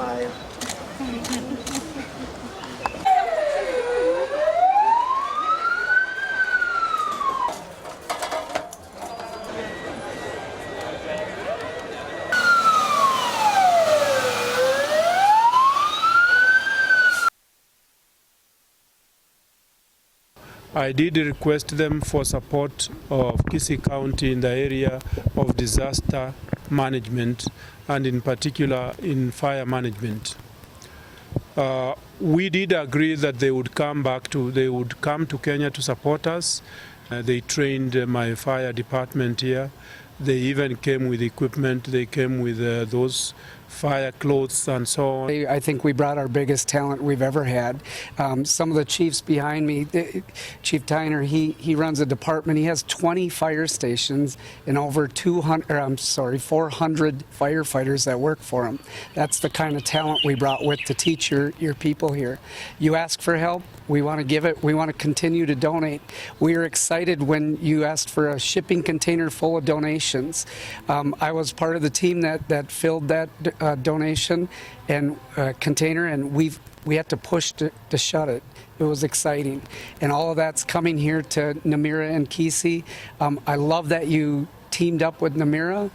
5. I did request them for support of Kisii County in the area of disaster management and in particular in fire management. We did agree that they would come to Kenya to support us. They trained my fire department here. They even came with equipment. They came with those fire clothes and so on. I think we brought our biggest talent we've ever had. Some of the chiefs behind me, Chief Tyner, he runs a department. He has 20 fire stations and over 400 firefighters that work for him. That's the kind of talent we brought with to teach your people here. You ask for help, we want to give it. We want to continue to donate. We are excited when you asked for a shipping container full of donations. I was part of the team that filled that donation and container, and we had to push to shut it. It was exciting, and all of that's coming here to Namira and Kisii. I love that you teamed up with Namira.